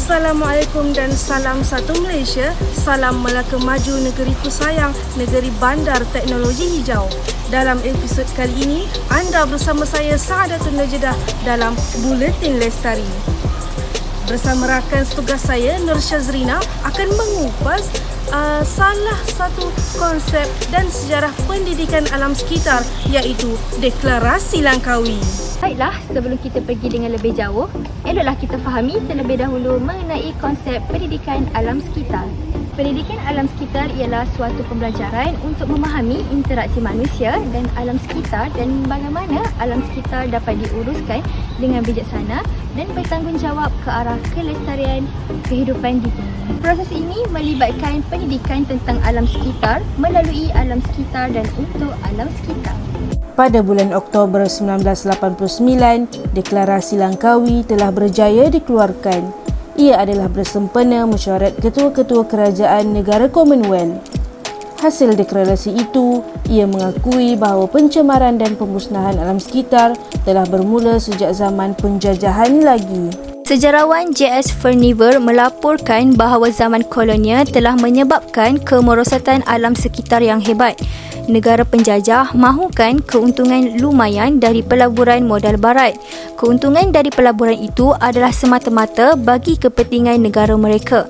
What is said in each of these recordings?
Assalamualaikum dan salam satu Malaysia. Salam Melaka Maju, negeriku sayang, negeri bandar teknologi hijau. Dalam episod kali ini, anda bersama saya Saadatun Najedah dalam Buletin Lestari. Bersama rakan setugas saya Nur Syazrina akan mengupas salah satu konsep dan sejarah pendidikan alam sekitar, iaitu Deklarasi Langkawi. Baiklah, sebelum kita pergi dengan lebih jauh, eloklah kita fahami terlebih dahulu mengenai konsep pendidikan alam sekitar. Pendidikan alam sekitar ialah suatu pembelajaran untuk memahami interaksi manusia dan alam sekitar dan bagaimana alam sekitar dapat diuruskan dengan bijaksana dan bertanggungjawab ke arah kelestarian kehidupan di bumi. Proses ini melibatkan pendidikan tentang alam sekitar melalui alam sekitar dan untuk alam sekitar. Pada bulan Oktober 1989, Deklarasi Langkawi telah berjaya dikeluarkan. Ia adalah bersempena mesyuarat ketua-ketua kerajaan negara Commonwealth. Hasil deklarasi itu, ia mengakui bahawa pencemaran dan pemusnahan alam sekitar telah bermula sejak zaman penjajahan lagi. Sejarawan J.S. Furniver melaporkan bahawa zaman kolonial telah menyebabkan kemerosatan alam sekitar yang hebat. Negara penjajah mahukan keuntungan lumayan dari pelaburan modal barat. Keuntungan dari pelaburan itu adalah semata-mata bagi kepentingan negara mereka.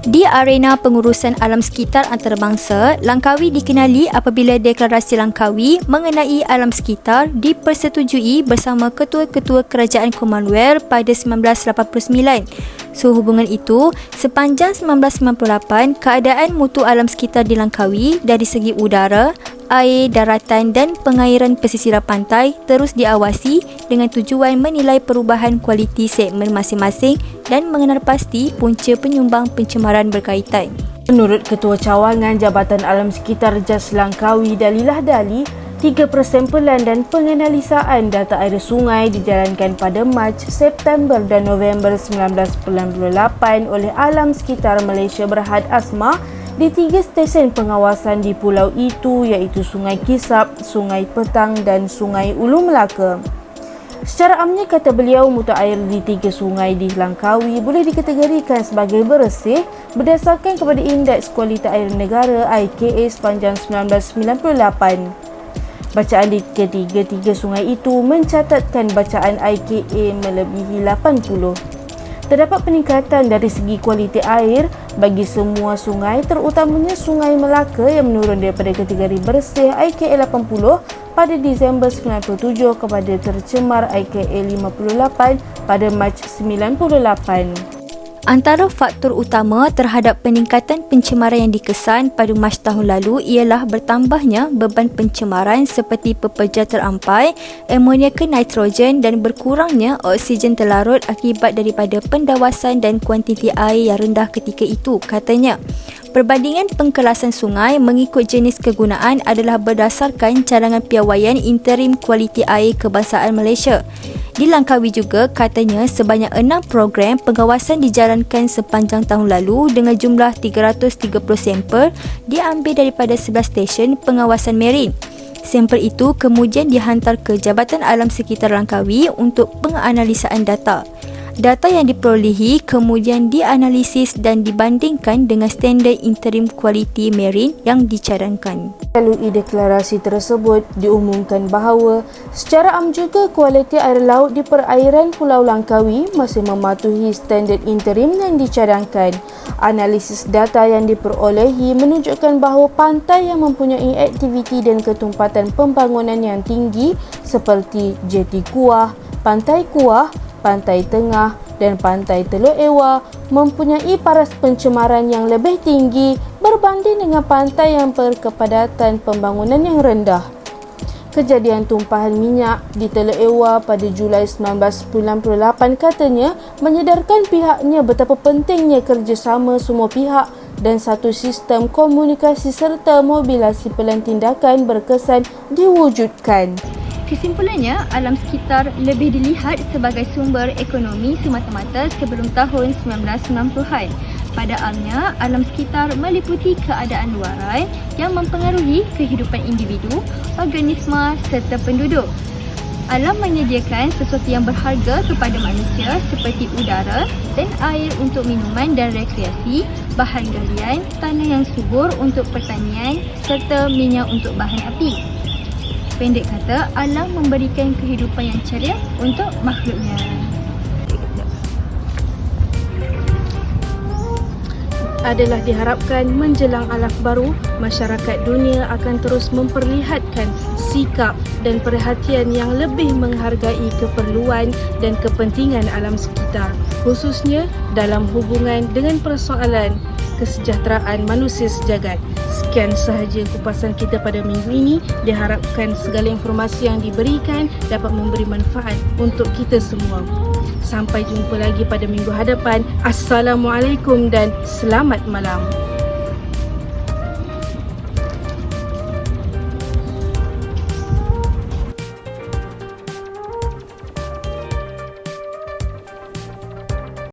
Di arena pengurusan alam sekitar antarabangsa, Langkawi dikenali apabila Deklarasi Langkawi mengenai alam sekitar dipersetujui bersama ketua-ketua kerajaan Commonwealth pada 1989. Sehubungan itu, sepanjang 1998, keadaan mutu alam sekitar di Langkawi dari segi udara, air, daratan dan pengairan pesisir pantai terus diawasi dengan tujuan menilai perubahan kualiti segmen masing-masing dan mengenal pasti punca penyumbang pencemaran berkaitan. Menurut Ketua Cawangan Jabatan Alam Sekitar JAS Langkawi Dalilah Dali, 3 persempelan dan penganalisaan data air sungai dijalankan pada Mac, September dan November 1998 oleh Alam Sekitar Malaysia Berhad Asma di 3 stesen pengawasan di pulau itu, iaitu Sungai Kisap, Sungai Petang dan Sungai Ulu Melaka. Secara amnya, kata beliau, mutu air di 3 sungai di Langkawi boleh dikategorikan sebagai bersih berdasarkan kepada Indeks Kualiti Air Negara IKA sepanjang 1998. Bacaan di ketiga-tiga sungai itu mencatatkan bacaan IKA melebihi 80. Terdapat peningkatan dari segi kualiti air bagi semua sungai, terutamanya Sungai Melaka yang menurun daripada kategori bersih IKA 80 pada Disember 97 kepada tercemar IKA 58 pada Mac 98. Antara faktor utama terhadap peningkatan pencemaran yang dikesan pada Mac tahun lalu ialah bertambahnya beban pencemaran seperti pepeja terampai, amoniaken nitrogen dan berkurangnya oksigen terlarut akibat daripada pendawasan dan kuantiti air yang rendah ketika itu, katanya. Perbandingan pengkelasan sungai mengikut jenis kegunaan adalah berdasarkan cadangan piawaian interim kualiti air kebangsaan Malaysia. Di Langkawi juga, katanya, sebanyak 6 program pengawasan dijalankan sepanjang tahun lalu dengan jumlah 330 sampel diambil daripada 11 stesen pengawasan marin. Sampel itu kemudian dihantar ke Jabatan Alam Sekitar Langkawi untuk penganalisaan data. Data yang diperolehi kemudian dianalisis dan dibandingkan dengan standard interim kualiti marin yang dicadangkan. Melalui deklarasi tersebut diumumkan bahawa secara am juga kualiti air laut di perairan Pulau Langkawi masih mematuhi standard interim yang dicadangkan. Analisis data yang diperolehi menunjukkan bahawa pantai yang mempunyai aktiviti dan ketumpatan pembangunan yang tinggi seperti Jeti Kuah, Pantai Kuah, Pantai Tengah dan Pantai Teluk Ewa mempunyai paras pencemaran yang lebih tinggi berbanding dengan pantai yang berkepadatan pembangunan yang rendah. Kejadian tumpahan minyak di Teluk Ewa pada Julai 1998 katanya menyedarkan pihaknya betapa pentingnya kerjasama semua pihak dan satu sistem komunikasi serta mobilisasi pelan tindakan berkesan diwujudkan. Kesimpulannya, alam sekitar lebih dilihat sebagai sumber ekonomi semata-mata sebelum tahun 1990-an. Pada amnya, alam sekitar meliputi keadaan luaran yang mempengaruhi kehidupan individu, organisma serta penduduk. Alam menyediakan sesuatu yang berharga kepada manusia seperti udara dan air untuk minuman dan rekreasi, bahan galian, tanah yang subur untuk pertanian serta minyak untuk bahan api. Pendek kata, alam memberikan kehidupan yang ceria untuk makhluknya. Adalah diharapkan menjelang alaf baru, masyarakat dunia akan terus memperlihatkan sikap dan perhatian yang lebih menghargai keperluan dan kepentingan alam sekitar, khususnya dalam hubungan dengan persoalan kesejahteraan manusia sejagat. Sekian sahaja kupasan kita pada minggu ini. Diharapkan segala informasi yang diberikan dapat memberi manfaat untuk kita semua. Sampai jumpa lagi pada minggu hadapan. Assalamualaikum dan selamat malam.